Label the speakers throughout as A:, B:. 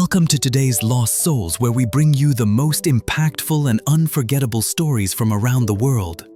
A: Welcome to today's Lost Souls, where we bring you the most impactful and unforgettable stories from around the world.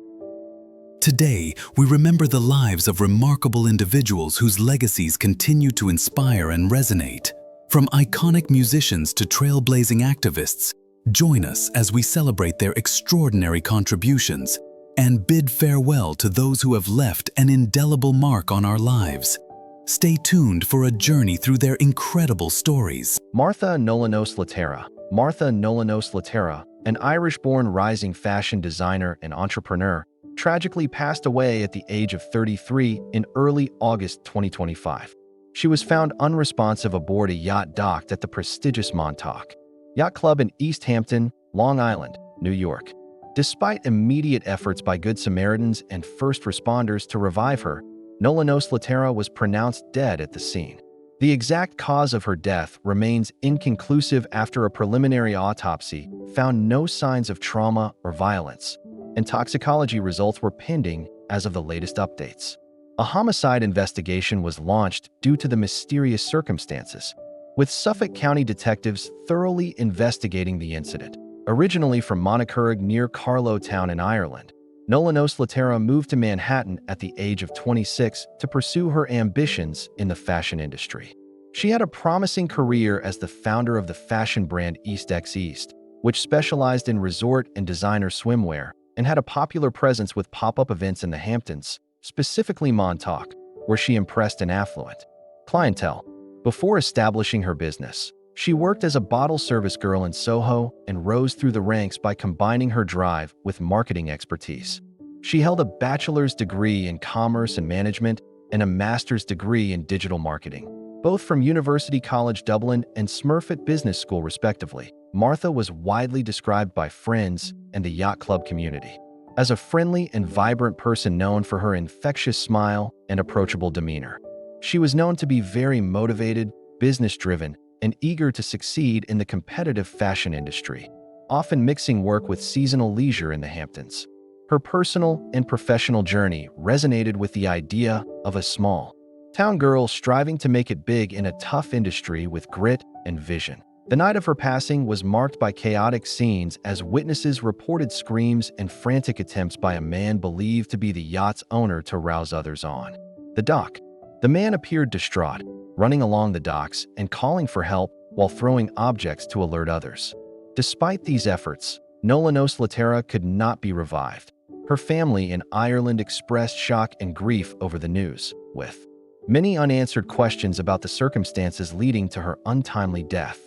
A: Today, we remember the lives of remarkable individuals whose legacies continue to inspire and resonate. From iconic musicians to trailblazing activists, join us as we celebrate their extraordinary contributions and bid farewell to those who have left an indelible mark on our lives. Stay tuned for a journey through their incredible stories.
B: Martha Nolan-O'Slatarra. Martha Nolan-O'Slatarra, an Irish-born rising fashion designer and entrepreneur, tragically passed away at the age of 33 in early August 2025. She was found unresponsive aboard a yacht docked at the prestigious Montauk Yacht Club in East Hampton, Long Island, New York. Despite immediate efforts by Good Samaritans and first responders to revive her, Nolan-O'Slatarra was pronounced dead at the scene. The exact cause of her death remains inconclusive after a preliminary autopsy found no signs of trauma or violence, and toxicology results were pending as of the latest updates. A homicide investigation was launched due to the mysterious circumstances, with Suffolk County detectives thoroughly investigating the incident. Originally from Monacurrig near Carlow Town in Ireland, Nolan-O'Slatarra moved to Manhattan at the age of 26 to pursue her ambitions in the fashion industry. She had a promising career as the founder of the fashion brand EastX, which specialized in resort and designer swimwear, and had a popular presence with pop-up events in the Hamptons, specifically Montauk, where she impressed an affluent clientele. Before establishing her business, she worked as a bottle service girl in Soho and rose through the ranks by combining her drive with marketing expertise. She held a bachelor's degree in commerce and management and a master's degree in digital marketing, both from University College Dublin and Smurfit Business School respectively. Martha was widely described by friends and the yacht club community as a friendly and vibrant person known for her infectious smile and approachable demeanor. She was known to be very motivated, business-driven, and eager to succeed in the competitive fashion industry, often mixing work with seasonal leisure in the Hamptons. Her personal and professional journey resonated with the idea of a small-town girl striving to make it big in a tough industry with grit and vision. The night of her passing was marked by chaotic scenes as witnesses reported screams and frantic attempts by a man believed to be the yacht's owner to rouse others on the dock. The man appeared distraught, running along the docks and calling for help while throwing objects to alert others. Despite these efforts, Nolan-O'Slatarra could not be revived. Her family in Ireland expressed shock and grief over the news, with many unanswered questions about the circumstances leading to her untimely death.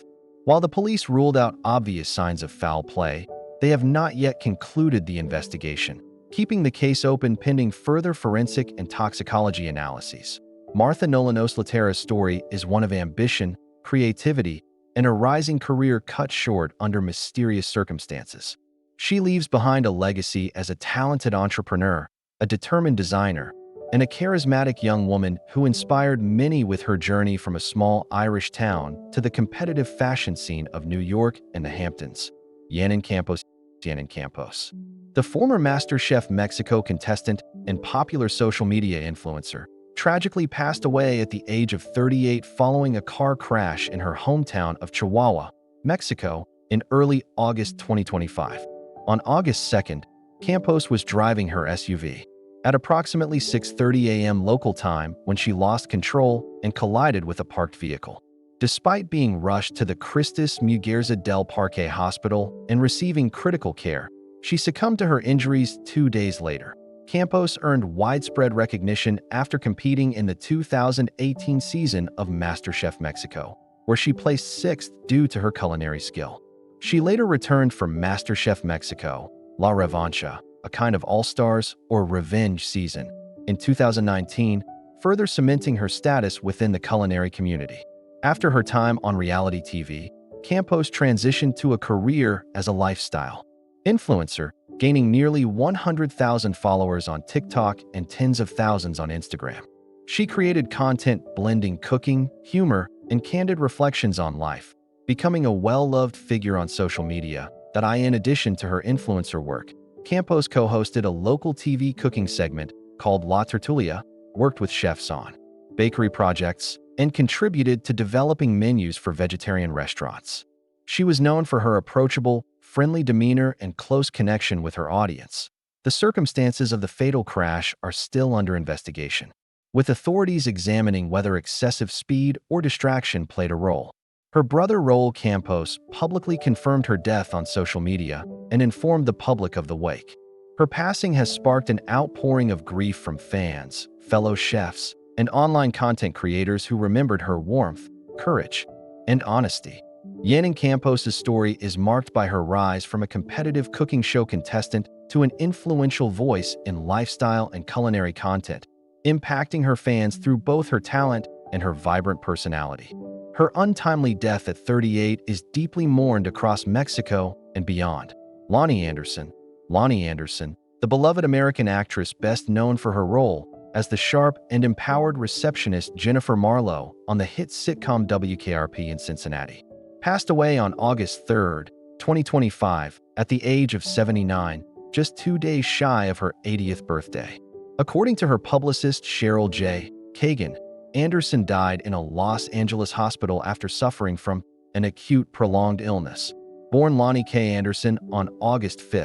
B: While the police ruled out obvious signs of foul play, they have not yet concluded the investigation, keeping the case open pending further forensic and toxicology analyses. Martha Nolan-O'Slatarra's story is one of ambition, creativity, and a rising career cut short under mysterious circumstances. She leaves behind a legacy as a talented entrepreneur, a determined designer, and a charismatic young woman who inspired many with her journey from a small Irish town to the competitive fashion scene of New York and the Hamptons. Yanin Campos. Yanin Campos, the former MasterChef Mexico contestant and popular social media influencer, tragically passed away at the age of 38 following a car crash in her hometown of Chihuahua, Mexico, in early August 2025. On August 2nd, Campos was driving her SUV at approximately 6:30 a.m. local time when she lost control and collided with a parked vehicle. Despite being rushed to the Christus Muguerza del Parque Hospital and receiving critical care, she succumbed to her injuries 2 days later. Campos earned widespread recognition after competing in the 2018 season of MasterChef Mexico, where she placed sixth due to her culinary skill. She later returned for MasterChef Mexico, La Revancha, a kind of all-stars or revenge season, in 2019, further cementing her status within the culinary community. After her time on reality TV, Campos transitioned to a career as a lifestyle influencer, gaining nearly 100,000 followers on TikTok and tens of thousands on Instagram. She created content blending cooking, humor, and candid reflections on life, becoming a well-loved figure on social media. In addition to her influencer work, Campos co-hosted a local TV cooking segment called La Tertulia, worked with chefs on bakery projects, and contributed to developing menus for vegetarian restaurants. She was known for her approachable, friendly demeanor and close connection with her audience. The circumstances of the fatal crash are still under investigation, with authorities examining whether excessive speed or distraction played a role. Her brother Yanin Campos publicly confirmed her death on social media and informed the public of the wake. Her passing has sparked an outpouring of grief from fans, fellow chefs, and online content creators who remembered her warmth, courage, and honesty. Yanin Campos' story is marked by her rise from a competitive cooking show contestant to an influential voice in lifestyle and culinary content, impacting her fans through both her talent and her vibrant personality. Her untimely death at 38 is deeply mourned across Mexico and beyond. Loni Anderson, the beloved American actress best known for her role as the sharp and empowered receptionist Jennifer Marlowe on the hit sitcom WKRP in Cincinnati, passed away on August 3, 2025, at the age of 79, just 2 days shy of her 80th birthday. According to her publicist Cheryl J. Kagan, Anderson died in a Los Angeles hospital after suffering from an acute prolonged illness. Born Loni K. Anderson on August 5,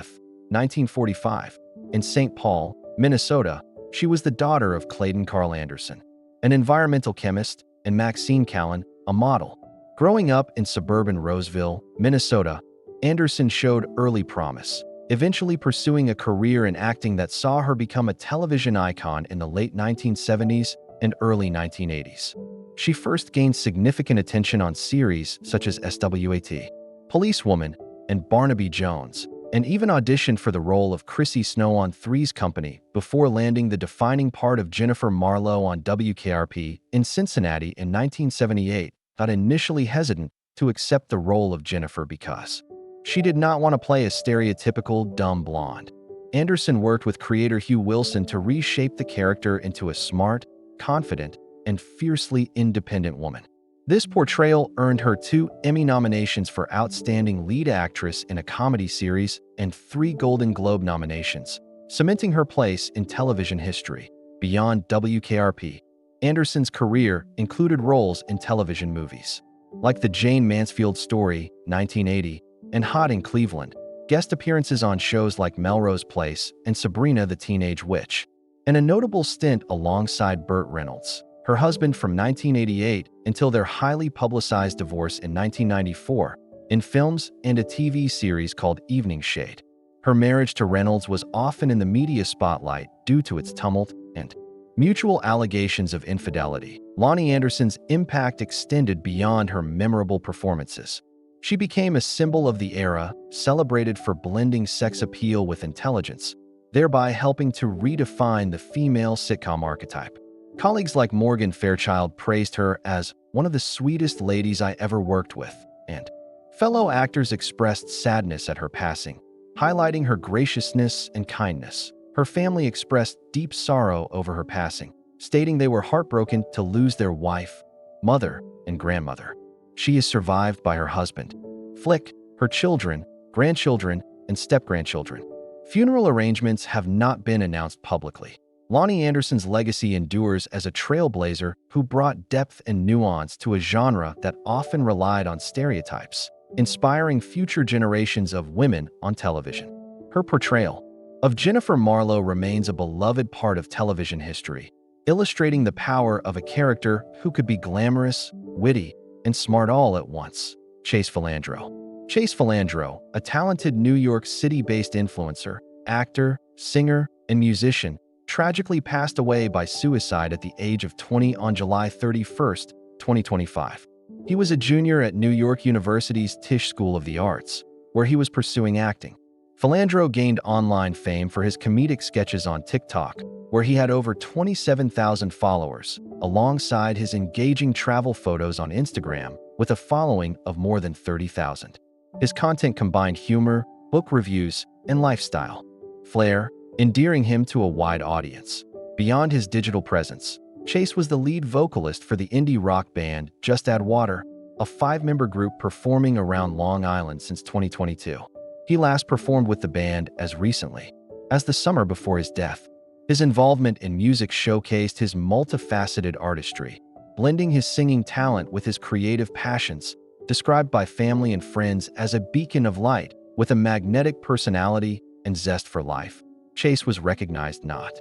B: 1945, in St. Paul, Minnesota, she was the daughter of Clayton Carl Anderson, an environmental chemist, and Maxine Callan, a model. Growing up in suburban Roseville, Minnesota, Anderson showed early promise, eventually pursuing a career in acting that saw her become a television icon in the late 1970s and early 1980s. She first gained significant attention on series such as SWAT, Policewoman, and Barnaby Jones, and even auditioned for the role of Chrissy Snow on Three's Company before landing the defining part of Jennifer Marlowe on WKRP in Cincinnati in 1978, but initially hesitant to accept the role of Jennifer because she did not want to play a stereotypical dumb blonde. Anderson worked with creator Hugh Wilson to reshape the character into a smart, confident, and fiercely independent woman. This portrayal earned her 2 Emmy nominations for Outstanding Lead Actress in a Comedy Series and 3 Golden Globe nominations, cementing her place in television history. Beyond WKRP, Anderson's career included roles in television movies, like The Jane Mansfield Story, 1980, and Hot in Cleveland, guest appearances on shows like Melrose Place and Sabrina the Teenage Witch, and a notable stint alongside Burt Reynolds, her husband from 1988 until their highly publicized divorce in 1994, in films and a TV series called Evening Shade. Her marriage to Reynolds was often in the media spotlight due to its tumult and mutual allegations of infidelity. Loni Anderson's impact extended beyond her memorable performances. She became a symbol of the era, celebrated for blending sex appeal with intelligence, thereby helping to redefine the female sitcom archetype. Colleagues like Morgan Fairchild praised her as one of the sweetest ladies I ever worked with, and fellow actors expressed sadness at her passing, highlighting her graciousness and kindness. Her family expressed deep sorrow over her passing, stating they were heartbroken to lose their wife, mother, and grandmother. She is survived by her husband, Flick, her children, grandchildren, and step-grandchildren. Funeral arrangements have not been announced publicly. Loni Anderson's legacy endures as a trailblazer who brought depth and nuance to a genre that often relied on stereotypes, inspiring future generations of women on television. Her portrayal of Jennifer Marlowe remains a beloved part of television history, illustrating the power of a character who could be glamorous, witty, and smart all at once. Filandro, a talented New York City-based influencer, actor, singer, and musician, tragically passed away by suicide at the age of 20 on July 31, 2025. He was a junior at New York University's Tisch School of the Arts, where he was pursuing acting. Filandro gained online fame for his comedic sketches on TikTok, where he had over 27,000 followers, alongside his engaging travel photos on Instagram, with a following of more than 30,000. His content combined humor, book reviews, and lifestyle flair, endearing him to a wide audience. Beyond his digital presence, Chase was the lead vocalist for the indie rock band Just Add Water, a 5-member group performing around Long Island since 2022. He last performed with the band as recently as the summer before his death. His involvement in music showcased his multifaceted artistry, blending his singing talent with his creative passions. Described by family and friends as a beacon of light with a magnetic personality and zest for life, Chase was recognized not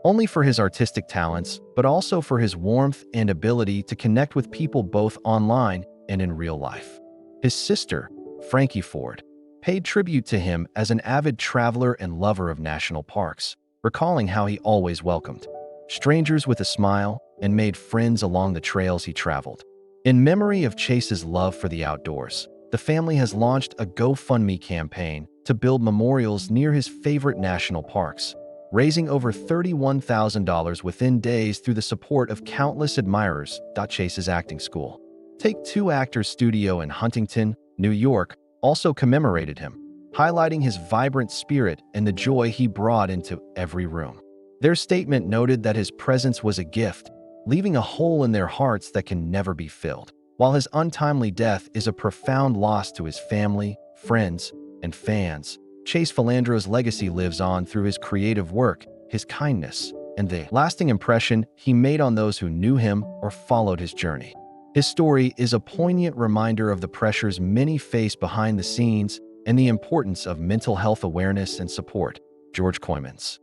B: only for his artistic talents, but also for his warmth and ability to connect with people both online and in real life. His sister, Frankie Ford, paid tribute to him as an avid traveler and lover of national parks, recalling how he always welcomed strangers with a smile and made friends along the trails he traveled. In memory of Chase's love for the outdoors, the family has launched a GoFundMe campaign to build memorials near his favorite national parks, raising over $31,000 within days through the support of countless admirers. Chase's acting school, Take-Two Actors Studio in Huntington, New York, also commemorated him, highlighting his vibrant spirit and the joy he brought into every room. Their statement noted that his presence was a gift, leaving a hole in their hearts that can never be filled. While his untimely death is a profound loss to his family, friends, and fans, Chase Filandro's legacy lives on through his creative work, his kindness, and the lasting impression he made on those who knew him or followed his journey. His story is a poignant reminder of the pressures many face behind the scenes and the importance of mental health awareness and support. George Kooymans.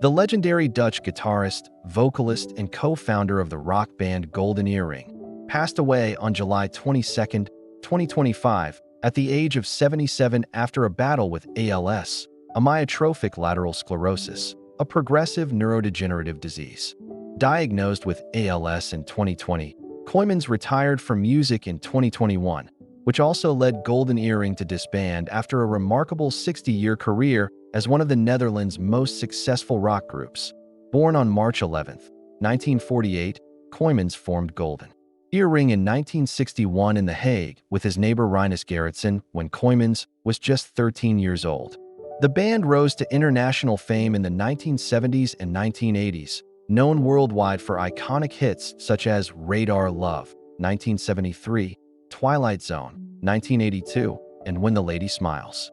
B: The legendary Dutch guitarist, vocalist, and co-founder of the rock band Golden Earring, passed away on July 22, 2025, at the age of 77 after a battle with ALS, amyotrophic lateral sclerosis, a progressive neurodegenerative disease. Diagnosed with ALS in 2020, Kooymans retired from music in 2021, which also led Golden Earring to disband after a remarkable 60-year career as one of the Netherlands' most successful rock groups. Born on March 11, 1948, Kooymans formed Golden Earring in 1961 in The Hague with his neighbor Rinus Gerritsen when Kooymans was just 13 years old. The band rose to international fame in the 1970s and 1980s, known worldwide for iconic hits such as Radar Love, 1973, Twilight Zone, 1982, and When the Lady Smiles.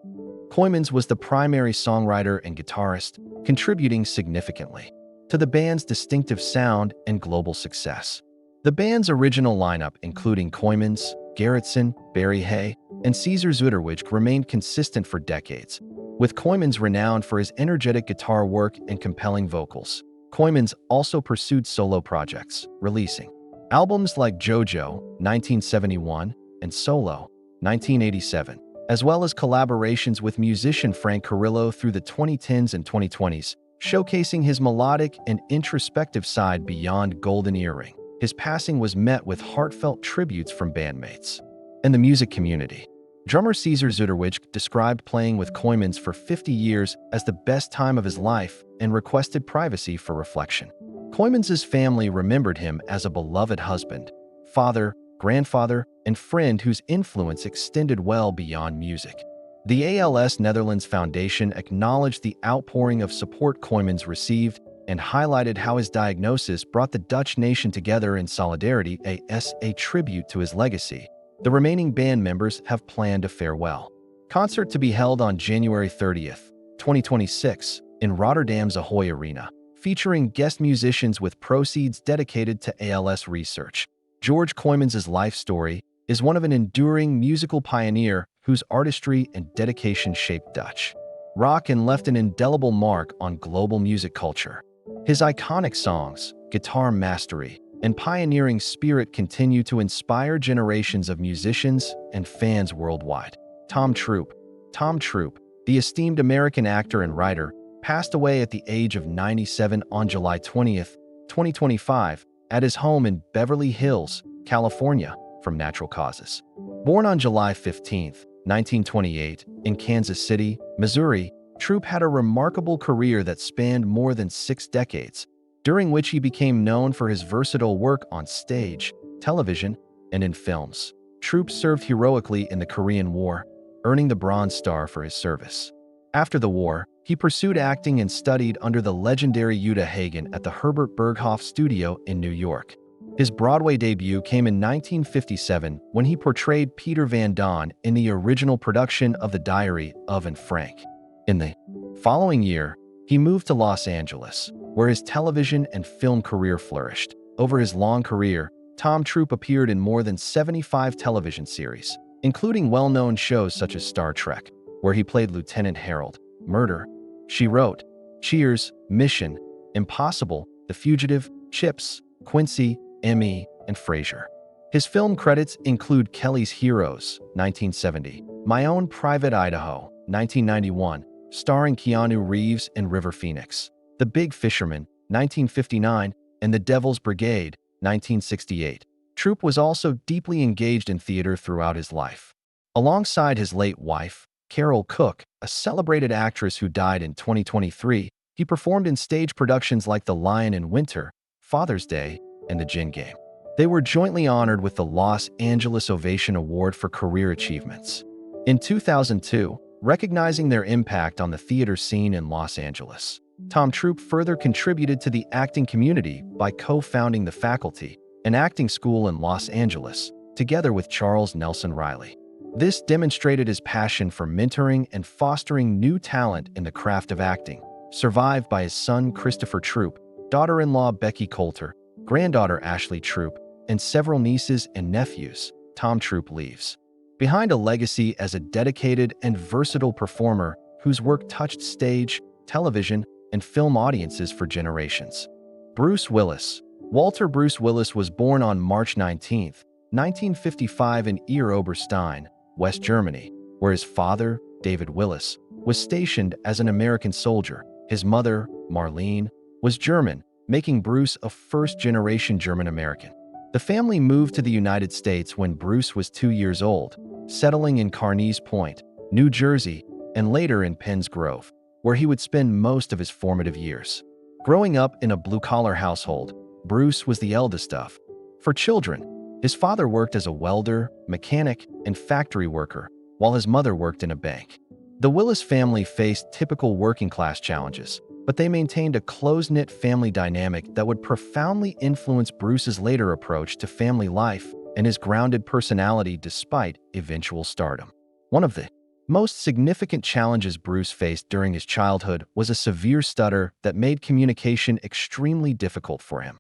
B: Kooymans was the primary songwriter and guitarist, contributing significantly to the band's distinctive sound and global success. The band's original lineup, including Kooymans, Gerritsen, Barry Hay, and Cesar Zuderwijk, remained consistent for decades, with Kooymans renowned for his energetic guitar work and compelling vocals. Kooymans also pursued solo projects, releasing albums like JoJo, 1971, and Solo, 1987, as well as collaborations with musician Frank Carrillo through the 2010s and 2020s, showcasing his melodic and introspective side beyond Golden Earring. His passing was met with heartfelt tributes from bandmates and the music community. Drummer Cesar Zuderwijk described playing with Kooymans for 50 years as the best time of his life and requested privacy for reflection. Kooymans' family remembered him as a beloved husband, father, grandfather, and friend whose influence extended well beyond music. The ALS Netherlands Foundation acknowledged the outpouring of support Kooymans received and highlighted how his diagnosis brought the Dutch nation together in solidarity. As a tribute to his legacy, the remaining band members have planned a farewell concert to be held on January 30th, 2026, in Rotterdam's Ahoy Arena, featuring guest musicians with proceeds dedicated to ALS research. George Kooymans' life story is one of an enduring musical pioneer whose artistry and dedication shaped Dutch rock and left an indelible mark on global music culture. His iconic songs, guitar mastery, and pioneering spirit continue to inspire generations of musicians and fans worldwide. Tom Troop, the esteemed American actor and writer, passed away at the age of 97 on July 20th, 2025, at his home in Beverly Hills, California, from natural causes. Born on July 15, 1928, in Kansas City, Missouri, Troop had a remarkable career that spanned more than 6 decades, during which he became known for his versatile work on stage, television, and in films. Troop served heroically in the Korean War, earning the Bronze Star for his service. After the war, he pursued acting and studied under the legendary Uta Hagen at the Herbert Berghof Studio in New York. His Broadway debut came in 1957 when he portrayed Peter Van Dawn in the original production of The Diary of Anne Frank. In the following year, he moved to Los Angeles, where his television and film career flourished. Over his long career, Tom Troop appeared in more than 75 television series, including well-known shows such as Star Trek, where he played Lieutenant Harold, Murder, She Wrote, Cheers, Mission, Impossible, The Fugitive, Chips, Quincy, M.E., and Frasier. His film credits include Kelly's Heroes, 1970, My Own Private Idaho, 1991, starring Keanu Reeves and River Phoenix, The Big Fisherman, 1959, and The Devil's Brigade, 1968. Troop was also deeply engaged in theater throughout his life. Alongside his late wife, Carol Cook, a celebrated actress who died in 2023, he performed in stage productions like The Lion in Winter, Father's Day, and The Gin Game. They were jointly honored with the Los Angeles Ovation Award for Career Achievements. In 2002, recognizing their impact on the theater scene in Los Angeles, Tom Troop further contributed to the acting community by co-founding the Faculty, an acting school in Los Angeles, together with Charles Nelson Riley. This demonstrated his passion for mentoring and fostering new talent in the craft of acting, survived by his son Christopher Troop, daughter-in-law Becky Coulter, granddaughter Ashley Troop, and several nieces and nephews. Tom Troop leaves behind a legacy as a dedicated and versatile performer whose work touched stage, television, and film audiences for generations. Bruce Willis. Walter Bruce Willis was born on March 19, 1955 in Ehr-Oberstein, West Germany, where his father, David Willis, was stationed as an American soldier. His mother, Marlene, was German, making Bruce a first-generation German-American. The family moved to the United States when Bruce was 2 years old, settling in Carneys Point, New Jersey, and later in Penns Grove, where he would spend most of his formative years. Growing up in a blue-collar household, Bruce was the eldest of 4 children. His father worked as a welder, mechanic, and factory worker, while his mother worked in a bank. The Willis family faced typical working-class challenges, but they maintained a close-knit family dynamic that would profoundly influence Bruce's later approach to family life and his grounded personality despite eventual stardom. One of the most significant challenges Bruce faced during his childhood was a severe stutter that made communication extremely difficult for him.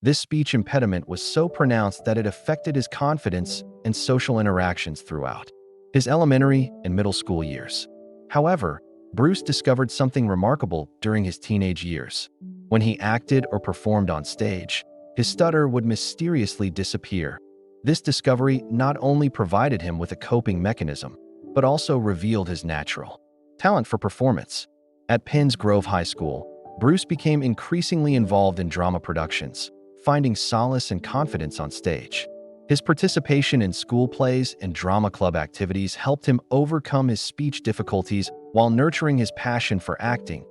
B: This speech impediment was so pronounced that it affected his confidence and social interactions throughout his elementary and middle school years. However, Bruce discovered something remarkable during his teenage years. When he acted or performed on stage, his stutter would mysteriously disappear. This discovery not only provided him with a coping mechanism, but also revealed his natural talent for performance. At Penns Grove High School, Bruce became increasingly involved in drama productions, finding solace and confidence on stage. His participation in school plays and drama club activities helped him overcome his speech difficulties while nurturing his passion for acting.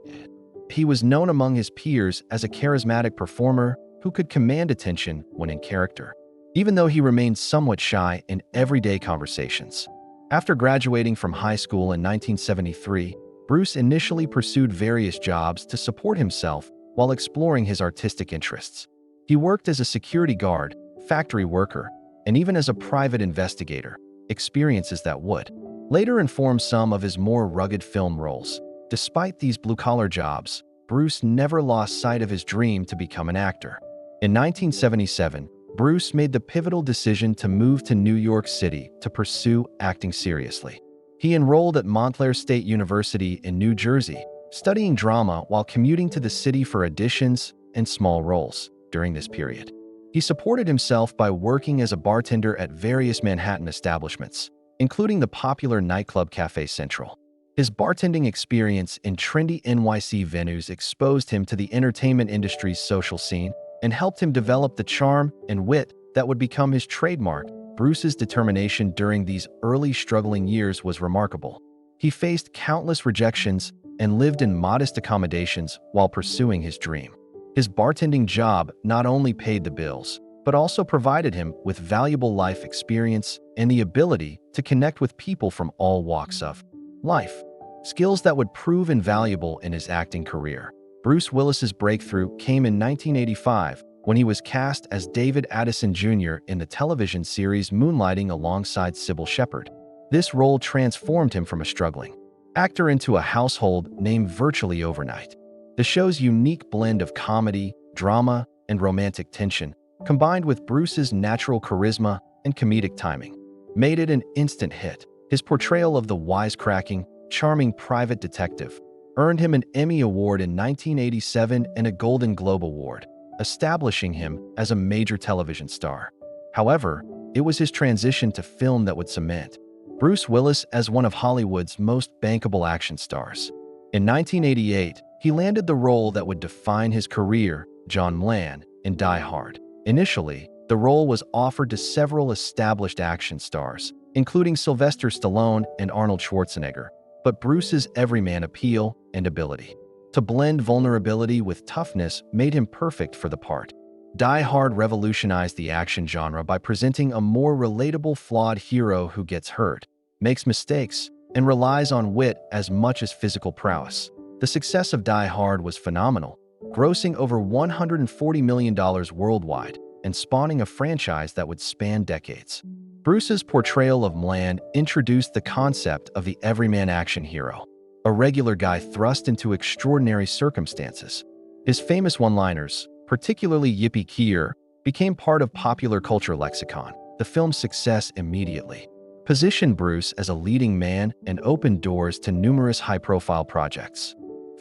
B: He was known among his peers as a charismatic performer who could command attention when in character, even though he remained somewhat shy in everyday conversations. After graduating from high school in 1973, Bruce initially pursued various jobs to support himself while exploring his artistic interests. He worked as a security guard, factory worker, and even as a private investigator, experiences that would later inform some of his more rugged film roles. Despite these blue-collar jobs, Bruce never lost sight of his dream to become an actor. In 1977, Bruce made the pivotal decision to move to New York City to pursue acting seriously. He enrolled at Montclair State University in New Jersey, studying drama while commuting to the city for auditions and small roles. During this period, he supported himself by working as a bartender at various Manhattan establishments, including the popular nightclub Cafe Central. His bartending experience in trendy NYC venues exposed him to the entertainment industry's social scene and helped him develop the charm and wit that would become his trademark. Bruce's determination during these early struggling years was remarkable. He faced countless rejections and lived in modest accommodations while pursuing his dream. His bartending job not only paid the bills, but also provided him with valuable life experience and the ability to connect with people from all walks of life, skills that would prove invaluable in his acting career. Bruce Willis's breakthrough came in 1985 when he was cast as David Addison Jr. in the television series Moonlighting alongside Sybil Shepherd. This role transformed him from a struggling actor into a household name virtually overnight. The show's unique blend of comedy, drama, and romantic tension combined with Bruce's natural charisma and comedic timing, made it an instant hit. His portrayal of the wisecracking, charming private detective earned him an Emmy Award in 1987 and a Golden Globe Award, establishing him as a major television star. However, it was his transition to film that would cement Bruce Willis as one of Hollywood's most bankable action stars. In 1988, he landed the role that would define his career, John Mlan, in Die Hard. Initially, the role was offered to several established action stars, including Sylvester Stallone and Arnold Schwarzenegger, but Bruce's everyman appeal and ability to blend vulnerability with toughness made him perfect for the part. Die Hard revolutionized the action genre by presenting a more relatable flawed hero who gets hurt, makes mistakes, and relies on wit as much as physical prowess. The success of Die Hard was phenomenal, grossing over $140 million worldwide and spawning a franchise that would span decades. Bruce's portrayal of Mlan introduced the concept of the everyman action hero, a regular guy thrust into extraordinary circumstances. His famous one-liners, particularly Yippee-ki-yay, became part of popular culture lexicon. The film's success immediately positioned Bruce as a leading man and opened doors to numerous high-profile projects.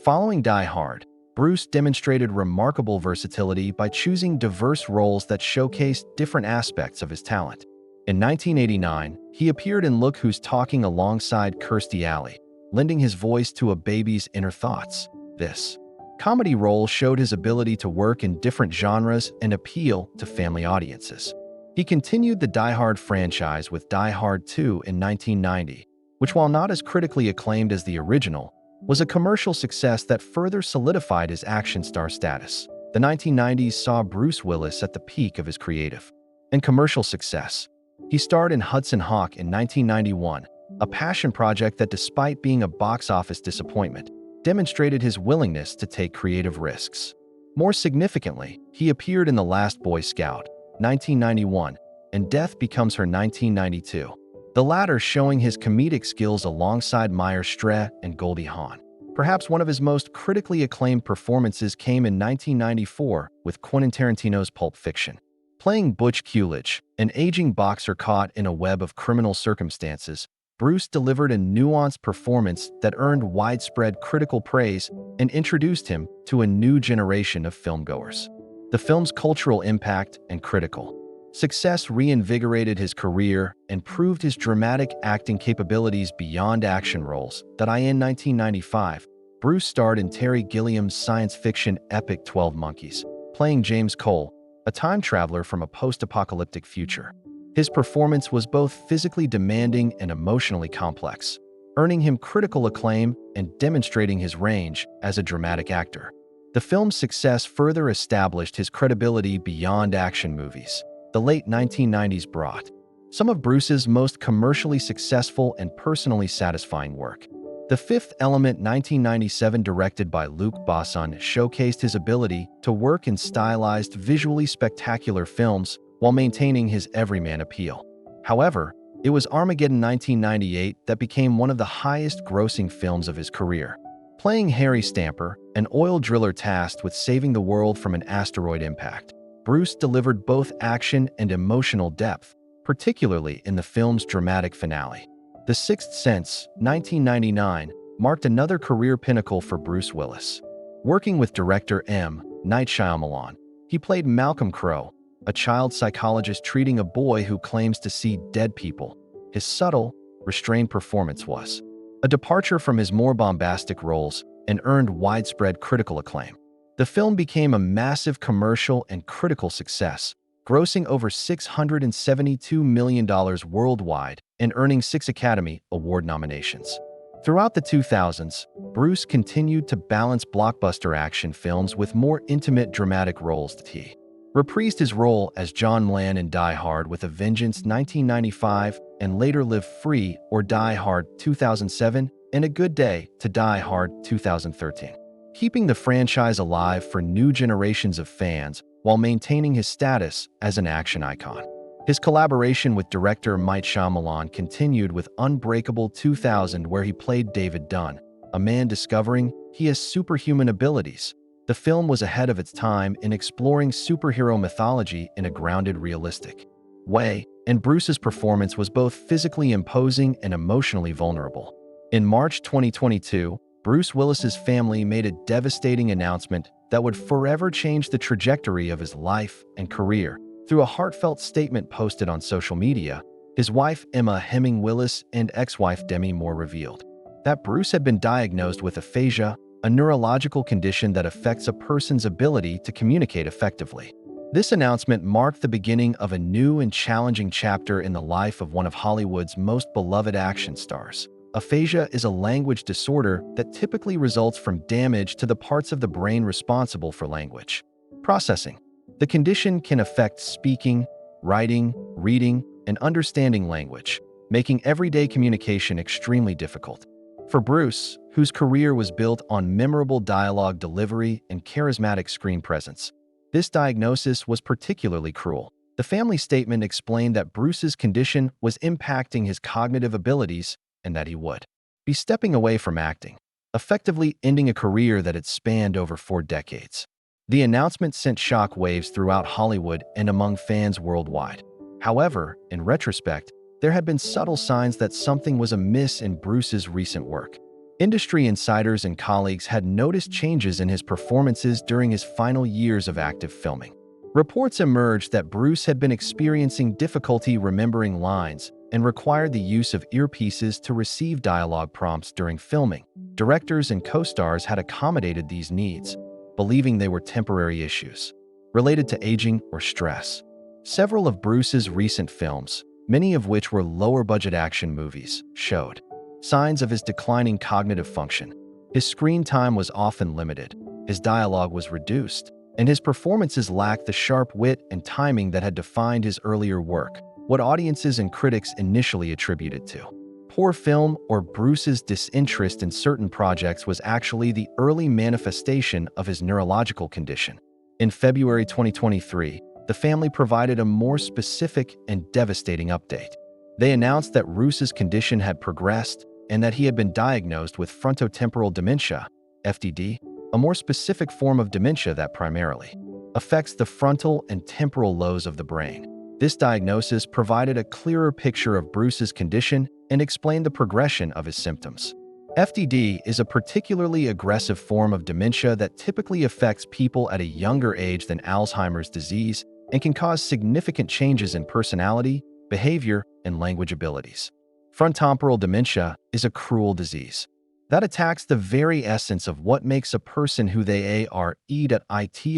B: Following Die Hard, Bruce demonstrated remarkable versatility by choosing diverse roles that showcased different aspects of his talent. In 1989, he appeared in Look Who's Talking alongside Kirstie Alley, lending his voice to a baby's inner thoughts. This comedy role showed his ability to work in different genres and appeal to family audiences. He continued the Die Hard franchise with Die Hard 2 in 1990, which, while not as critically acclaimed as the original, was a commercial success that further solidified his action star status. The 1990s saw Bruce Willis at the peak of his creative and commercial success. He starred in Hudson Hawk in 1991, a passion project that, despite being a box office disappointment, demonstrated his willingness to take creative risks. More significantly, he appeared in The Last Boy Scout, 1991, and Death Becomes Her, 1992, the latter showing his comedic skills alongside Meyer Street and Goldie Hawn. Perhaps one of his most critically acclaimed performances came in 1994 with Quentin Tarantino's Pulp Fiction. Playing Butch Coolidge, an aging boxer caught in a web of criminal circumstances, Bruce delivered a nuanced performance that earned widespread critical praise and introduced him to a new generation of filmgoers. The film's cultural impact and critical success reinvigorated his career and proved his dramatic acting capabilities beyond action roles. In 1995, Bruce starred in Terry Gilliam's science fiction epic 12 Monkeys, playing James Cole, a time traveler from a post-apocalyptic future. His performance was both physically demanding and emotionally complex, earning him critical acclaim and demonstrating his range as a dramatic actor. The film's success further established his credibility beyond action movies. The late 1990s brought some of Bruce's most commercially successful and personally satisfying work. The Fifth Element, 1997, directed by Luc Besson, showcased his ability to work in stylized, visually spectacular films while maintaining his everyman appeal. However, it was Armageddon 1998 that became one of the highest-grossing films of his career. Playing Harry Stamper, an oil driller tasked with saving the world from an asteroid impact, Bruce delivered both action and emotional depth, particularly in the film's dramatic finale. The Sixth Sense, 1999, marked another career pinnacle for Bruce Willis. Working with director M. Night Shyamalan, he played Malcolm Crowe, a child psychologist treating a boy who claims to see dead people. His subtle, restrained performance was a departure from his more bombastic roles and earned widespread critical acclaim. The film became a massive commercial and critical success, grossing over $672 million worldwide and earning 6 Academy Award nominations. Throughout the 2000s, Bruce continued to balance blockbuster action films with more intimate dramatic roles. He reprised his role as John Mlan in Die Hard with a Vengeance 1995 and later Live Free or Die Hard 2007 and A Good Day to Die Hard 2013, keeping the franchise alive for new generations of fans while maintaining his status as an action icon. His collaboration with director Night Shyamalan continued with Unbreakable 2000, where he played David Dunn, a man discovering he has superhuman abilities. The film was ahead of its time in exploring superhero mythology in a grounded, realistic way, and Bruce's performance was both physically imposing and emotionally vulnerable. In March 2022, Bruce Willis's family made a devastating announcement that would forever change the trajectory of his life and career. Through a heartfelt statement posted on social media, his wife Emma Hemming Willis and ex-wife Demi Moore revealed that Bruce had been diagnosed with aphasia, a neurological condition that affects a person's ability to communicate effectively. This announcement marked the beginning of a new and challenging chapter in the life of one of Hollywood's most beloved action stars. Aphasia is a language disorder that typically results from damage to the parts of the brain responsible for language processing. The condition can affect speaking, writing, reading, and understanding language, making everyday communication extremely difficult. For Bruce, whose career was built on memorable dialogue delivery and charismatic screen presence, this diagnosis was particularly cruel. The family statement explained that Bruce's condition was impacting his cognitive abilities and that he would be stepping away from acting, effectively ending a career that had spanned over 4 decades. The announcement sent shock waves throughout Hollywood and among fans worldwide. However, in retrospect, there had been subtle signs that something was amiss in Bruce's recent work. Industry insiders and colleagues had noticed changes in his performances during his final years of active filming. Reports emerged that Bruce had been experiencing difficulty remembering lines and required the use of earpieces to receive dialogue prompts during filming. Directors and co-stars had accommodated these needs, believing they were temporary issues related to aging or stress. Several of Bruce's recent films, many of which were lower-budget action movies, showed signs of his declining cognitive function. His screen time was often limited, his dialogue was reduced, and his performances lacked the sharp wit and timing that had defined his earlier work, what audiences and critics initially attributed to poor film or Bruce's disinterest in certain projects was actually the early manifestation of his neurological condition. In February 2023, the family provided a more specific and devastating update. They announced that Bruce's condition had progressed and that he had been diagnosed with frontotemporal dementia, FTD, a more specific form of dementia that primarily affects the frontal and temporal lobes of the brain. This diagnosis provided a clearer picture of Bruce's condition and explained the progression of his symptoms. FTD is a particularly aggressive form of dementia that typically affects people at a younger age than Alzheimer's disease and can cause significant changes in personality, behavior, and language abilities. Frontotemporal dementia is a cruel disease that attacks the very essence of what makes a person who they are. It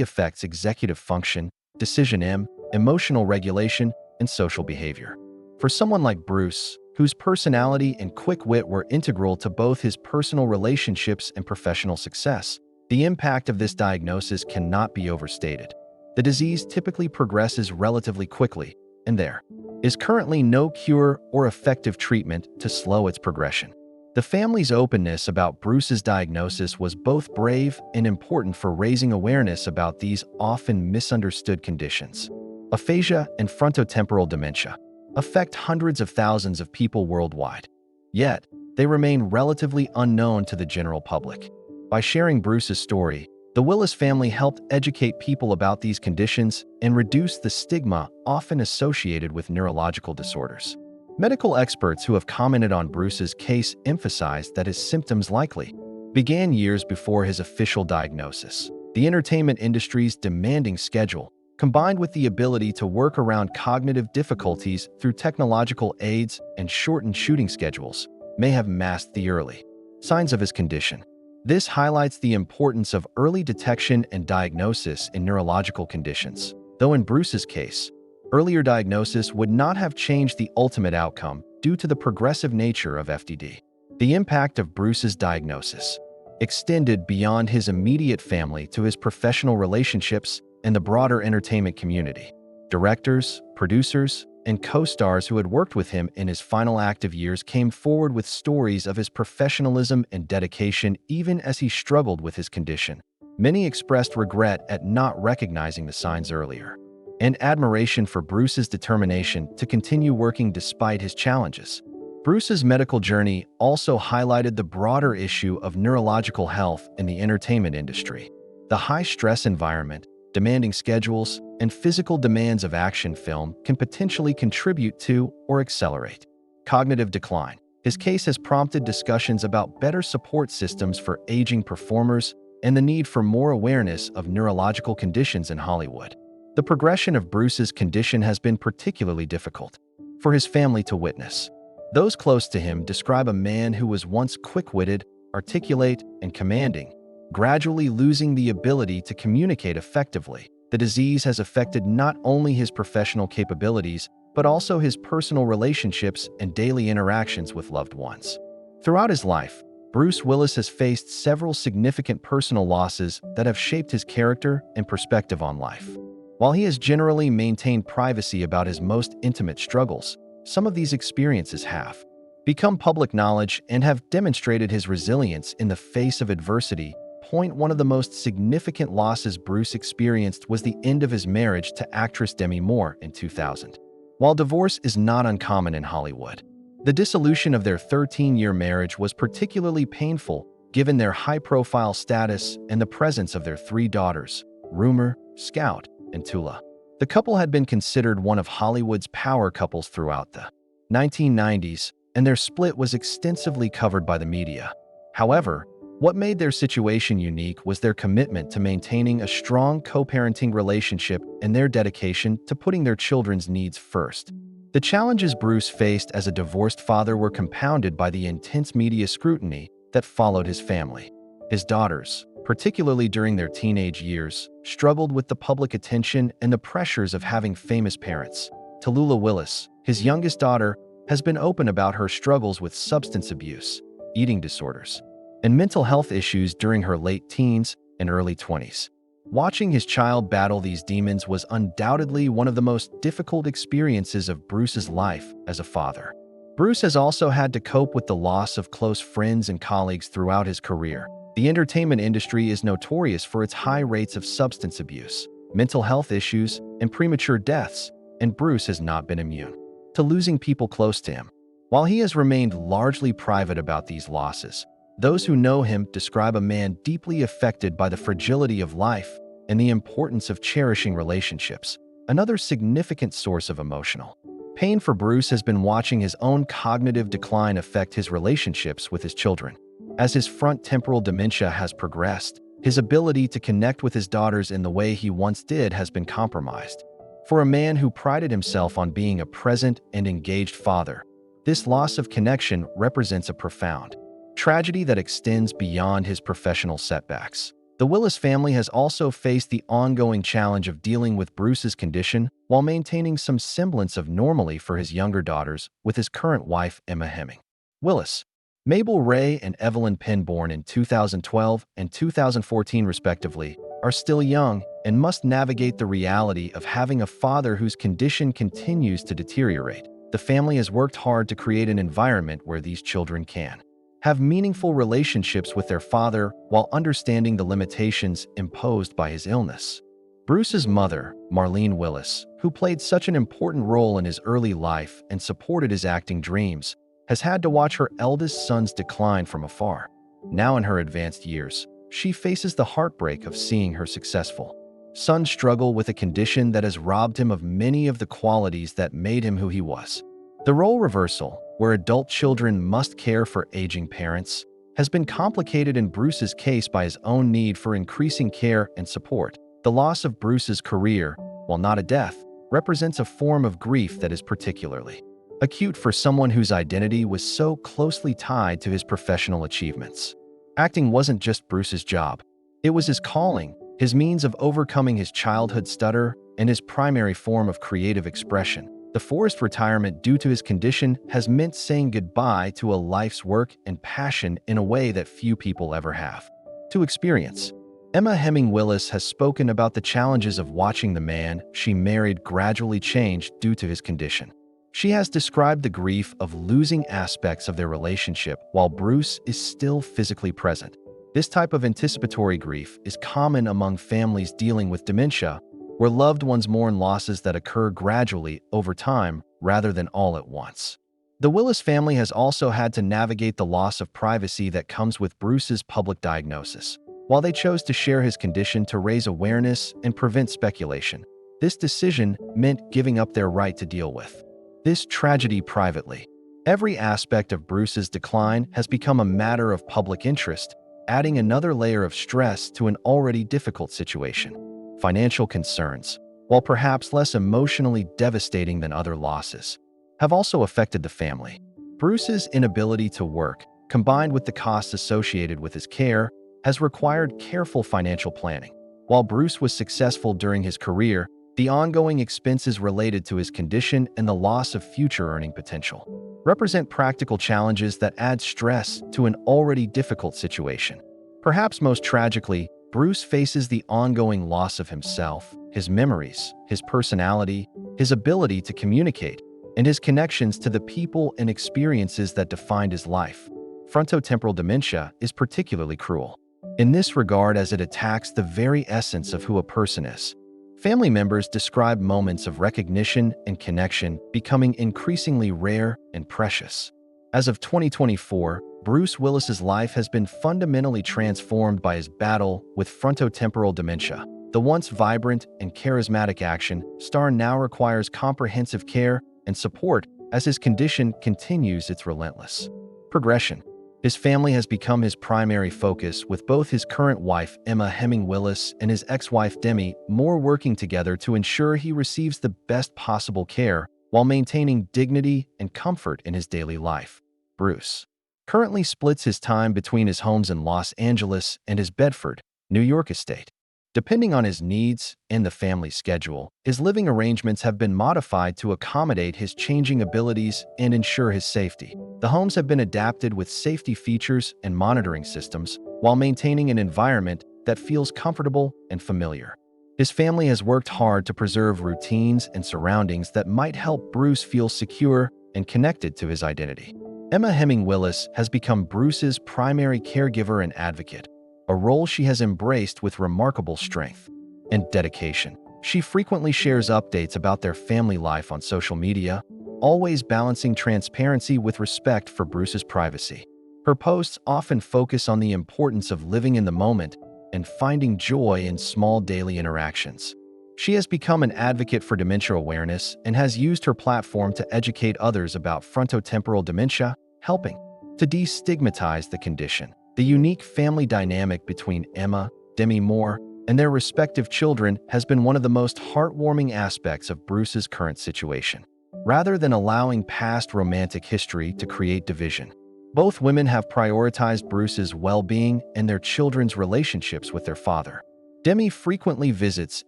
B: affects executive function, decision, emotional regulation, and social behavior. For someone like Bruce, whose personality and quick wit were integral to both his personal relationships and professional success, the impact of this diagnosis cannot be overstated. The disease typically progresses relatively quickly, and there is currently no cure or effective treatment to slow its progression. The family's openness about Bruce's diagnosis was both brave and important for raising awareness about these often misunderstood conditions. Aphasia and frontotemporal dementia affect hundreds of thousands of people worldwide, yet they remain relatively unknown to the general public. By sharing Bruce's story, the Willis family helped educate people about these conditions and reduce the stigma often associated with neurological disorders. Medical experts who have commented on Bruce's case emphasized that his symptoms likely began years before his official diagnosis. The entertainment industry's demanding schedule, combined with the ability to work around cognitive difficulties through technological aids and shortened shooting schedules, may have masked the early signs of his condition. This highlights the importance of early detection and diagnosis in neurological conditions. Though in Bruce's case, earlier diagnosis would not have changed the ultimate outcome due to the progressive nature of FTD. The impact of Bruce's diagnosis extended beyond his immediate family to his professional relationships and the broader entertainment community. Directors, producers, and co-stars who had worked with him in his final active years came forward with stories of his professionalism and dedication even as he struggled with his condition. Many expressed regret at not recognizing the signs earlier, and admiration for Bruce's determination to continue working despite his challenges. Bruce's medical journey also highlighted the broader issue of neurological health in the entertainment industry. The high-stress environment, demanding schedules, and physical demands of action film can potentially contribute to or accelerate cognitive decline. His case has prompted discussions about better support systems for aging performers and the need for more awareness of neurological conditions in Hollywood. The progression of Bruce's condition has been particularly difficult for his family to witness. Those close to him describe a man who was once quick-witted, articulate, and commanding, gradually losing the ability to communicate effectively. The disease has affected not only his professional capabilities, but also his personal relationships and daily interactions with loved ones. Throughout his life, Bruce Willis has faced several significant personal losses that have shaped his character and perspective on life. While he has generally maintained privacy about his most intimate struggles, some of these experiences have become public knowledge and have demonstrated his resilience in the face of adversity. One of the most significant losses Bruce experienced was the end of his marriage to actress Demi Moore in 2000. While divorce is not uncommon in Hollywood, the dissolution of their 13-year marriage was particularly painful given their high-profile status and the presence of their 3 daughters, Rumor, Scout, and Tula. The couple had been considered one of Hollywood's power couples throughout the 1990s, and their split was extensively covered by the media. However, what made their situation unique was their commitment to maintaining a strong co-parenting relationship and their dedication to putting their children's needs first. The challenges Bruce faced as a divorced father were compounded by the intense media scrutiny that followed his family. His daughters, particularly during their teenage years, struggled with the public attention and the pressures of having famous parents. Tallulah Willis, his youngest daughter, has been open about her struggles with substance abuse, eating disorders, and mental health issues during her late teens and early 20s. Watching his child battle these demons was undoubtedly one of the most difficult experiences of Bruce's life as a father. Bruce has also had to cope with the loss of close friends and colleagues throughout his career. The entertainment industry is notorious for its high rates of substance abuse, mental health issues, and premature deaths, and Bruce has not been immune to losing people close to him. While he has remained largely private about these losses, those who know him describe a man deeply affected by the fragility of life and the importance of cherishing relationships. Another significant source of emotional pain for Bruce has been watching his own cognitive decline affect his relationships with his children. As his front-temporal dementia has progressed, his ability to connect with his daughters in the way he once did has been compromised. For a man who prided himself on being a present and engaged father, this loss of connection represents a profound tragedy that extends beyond his professional setbacks. The Willis family has also faced the ongoing challenge of dealing with Bruce's condition while maintaining some semblance of normalcy for his younger daughters with his current wife, Emma Heming. Willis, Mabel Ray and Evelyn Penn, born in 2012 and 2014 respectively, are still young and must navigate the reality of having a father whose condition continues to deteriorate. The family has worked hard to create an environment where these children can have meaningful relationships with their father while understanding the limitations imposed by his illness. Bruce's mother, Marlene Willis, who played such an important role in his early life and supported his acting dreams, has had to watch her eldest son's decline from afar. Now in her advanced years, she faces the heartbreak of seeing her successful son struggle with a condition that has robbed him of many of the qualities that made him who he was. The role reversal, where adult children must care for aging parents, has been complicated in Bruce's case by his own need for increasing care and support. The loss of Bruce's career, while not a death, represents a form of grief that is particularly acute for someone whose identity was so closely tied to his professional achievements. Acting wasn't just Bruce's job. It was his calling, his means of overcoming his childhood stutter, and his primary form of creative expression. The forced retirement due to his condition has meant saying goodbye to a life's work and passion in a way that few people ever have to experience. Emma Heming Willis has spoken about the challenges of watching the man she married gradually change due to his condition. She has described the grief of losing aspects of their relationship while Bruce is still physically present. This type of anticipatory grief is common among families dealing with dementia, where loved ones mourn losses that occur gradually over time rather than all at once. The Willis family has also had to navigate the loss of privacy that comes with Bruce's public diagnosis. While they chose to share his condition to raise awareness and prevent speculation, this decision meant giving up their right to deal with this tragedy privately. Every aspect of Bruce's decline has become a matter of public interest, adding another layer of stress to an already difficult situation. Financial concerns, while perhaps less emotionally devastating than other losses, have also affected the family. Bruce's inability to work, combined with the costs associated with his care, has required careful financial planning. While Bruce was successful during his career, the ongoing expenses related to his condition and the loss of future earning potential represent practical challenges that add stress to an already difficult situation. Perhaps most tragically, Bruce faces the ongoing loss of himself, his memories, his personality, his ability to communicate, and his connections to the people and experiences that defined his life. Frontotemporal dementia is particularly cruel in this regard as it attacks the very essence of who a person is. Family members describe moments of recognition and connection becoming increasingly rare and precious. As of 2024, Bruce Willis's life has been fundamentally transformed by his battle with frontotemporal dementia. The once vibrant and charismatic action star now requires comprehensive care and support as his condition continues its relentless progression. His family has become his primary focus, with both his current wife, Emma Hemming Willis, and his ex-wife, Demi Moore, working together to ensure he receives the best possible care while maintaining dignity and comfort in his daily life. Bruce currently splits his time between his homes in Los Angeles and his Bedford, New York estate. Depending on his needs and the family's schedule, his living arrangements have been modified to accommodate his changing abilities and ensure his safety. The homes have been adapted with safety features and monitoring systems while maintaining an environment that feels comfortable and familiar. His family has worked hard to preserve routines and surroundings that might help Bruce feel secure and connected to his identity. Emma Hemming Willis has become Bruce's primary caregiver and advocate, a role she has embraced with remarkable strength and dedication. She frequently shares updates about their family life on social media, always balancing transparency with respect for Bruce's privacy. Her posts often focus on the importance of living in the moment and finding joy in small daily interactions. She has become an advocate for dementia awareness and has used her platform to educate others about frontotemporal dementia, helping to destigmatize the condition. The unique family dynamic between Emma, Demi Moore, and their respective children has been one of the most heartwarming aspects of Bruce's current situation. Rather than allowing past romantic history to create division, both women have prioritized Bruce's well-being and their children's relationships with their father. Demi frequently visits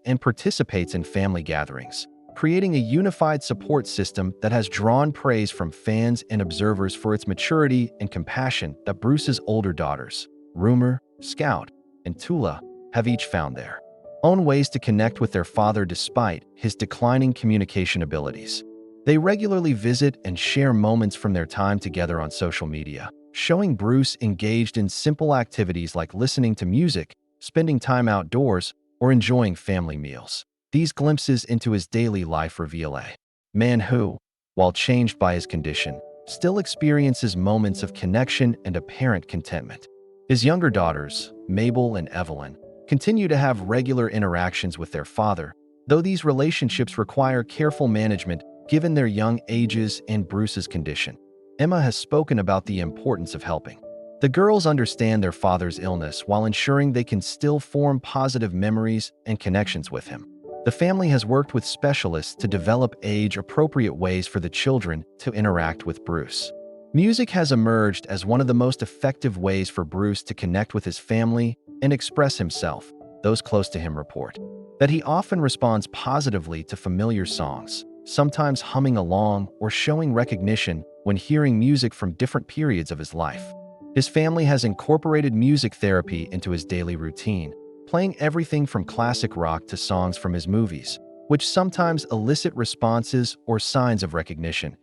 B: and participates in family gatherings, creating a unified support system that has drawn praise from fans and observers for its maturity and compassion that Bruce's older daughters, Rumor, Scout, and Tula, have each found their own ways to connect with their father despite his declining communication abilities. They regularly visit and share moments from their time together on social media, showing Bruce engaged in simple activities like listening to music, spending time outdoors, or enjoying family meals. These glimpses into his daily life reveal a man who, while changed by his condition, still experiences moments of connection and apparent contentment. His younger daughters, Mabel and Evelyn, continue to have regular interactions with their father, though these relationships require careful management given their young ages and Bruce's condition. Emma has spoken about the importance of helping the girls understand their father's illness while ensuring they can still form positive memories and connections with him. The family has worked with specialists to develop age-appropriate ways for the children to interact with Bruce. Music has emerged as one of the most effective ways for Bruce to connect with his family and express himself. Those close to him report that he often responds positively to familiar songs, sometimes humming along or showing recognition when hearing music from different periods of his life. His family has incorporated music therapy into his daily routine, playing everything from classic rock to songs from his movies, which sometimes elicit responses or signs of recognition.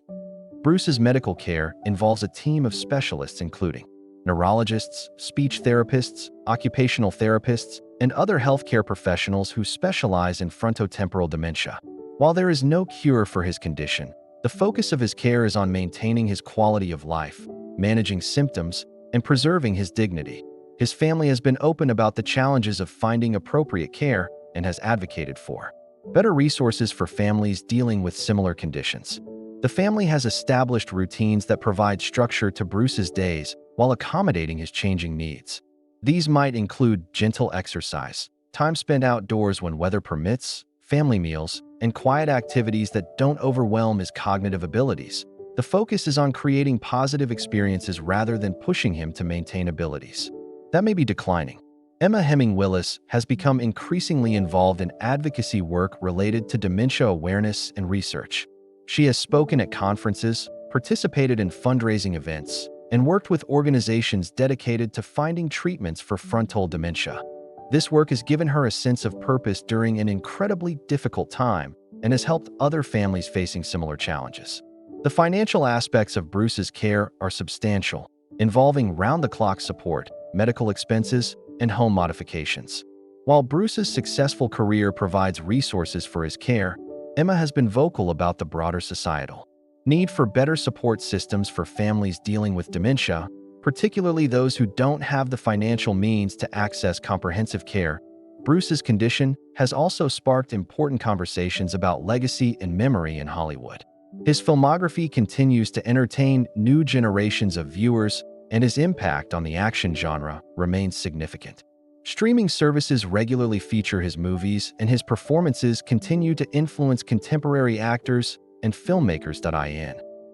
B: Bruce's medical care involves a team of specialists including neurologists, speech therapists, occupational therapists, and other healthcare professionals who specialize in frontotemporal dementia. While there is no cure for his condition, the focus of his care is on maintaining his quality of life, managing symptoms, and preserving his dignity. His family has been open about the challenges of finding appropriate care and has advocated for better resources for families dealing with similar conditions. The family has established routines that provide structure to Bruce's days while accommodating his changing needs. These might include gentle exercise, time spent outdoors when weather permits, family meals, and quiet activities that don't overwhelm his cognitive abilities. The focus is on creating positive experiences rather than pushing him to maintain abilities that may be declining. Emma Hemming Willis has become increasingly involved in advocacy work related to dementia awareness and research. She has spoken at conferences, participated in fundraising events, and worked with organizations dedicated to finding treatments for frontal dementia. This work has given her a sense of purpose during an incredibly difficult time and has helped other families facing similar challenges. The financial aspects of Bruce's care are substantial, involving round-the-clock support, medical expenses, and home modifications. While Bruce's successful career provides resources for his care, Emma has been vocal about the broader societal need for better support systems for families dealing with dementia, particularly those who don't have the financial means to access comprehensive care. Bruce's condition has also sparked important conversations about legacy and memory in Hollywood. His filmography continues to entertain new generations of viewers, and his impact on the action genre remains significant. Streaming services regularly feature his movies, and his performances continue to influence contemporary actors and filmmakers.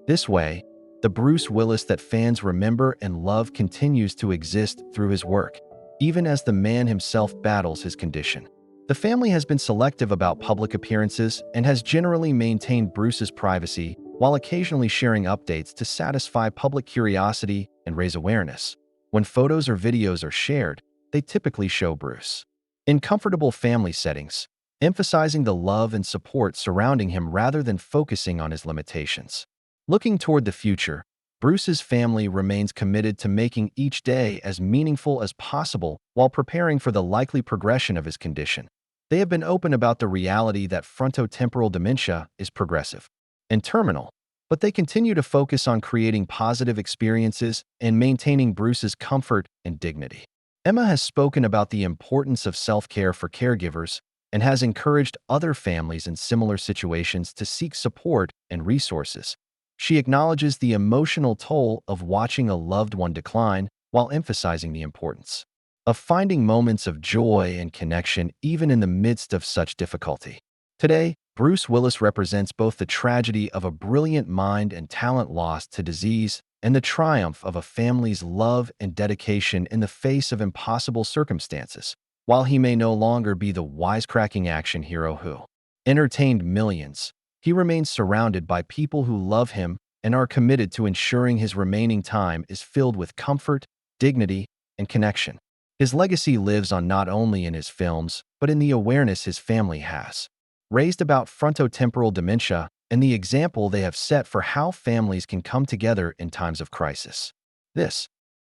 B: This way, the Bruce Willis that fans remember and love continues to exist through his work, even as the man himself battles his condition. The family has been selective about public appearances and has generally maintained Bruce's privacy while occasionally sharing updates to satisfy public curiosity and raise awareness. When photos or videos are shared, they typically show Bruce in comfortable family settings, emphasizing the love and support surrounding him rather than focusing on his limitations. Looking toward the future, Bruce's family remains committed to making each day as meaningful as possible while preparing for the likely progression of his condition. They have been open about the reality that frontotemporal dementia is progressive and terminal, but they continue to focus on creating positive experiences and maintaining Bruce's comfort and dignity. Emma has spoken about the importance of self-care for caregivers and has encouraged other families in similar situations to seek support and resources. She acknowledges the emotional toll of watching a loved one decline while emphasizing the importance of finding moments of joy and connection even in the midst of such difficulty. Today, Bruce Willis represents both the tragedy of a brilliant mind and talent lost to disease and the triumph of a family's love and dedication in the face of impossible circumstances. While he may no longer be the wisecracking action hero who entertained millions, he remains surrounded by people who love him and are committed to ensuring his remaining time is filled with comfort, dignity, and connection. His legacy lives on not only in his films, but in the awareness his family has raised about frontotemporal dementia and the example they have set for how families can come together in times of crisis. This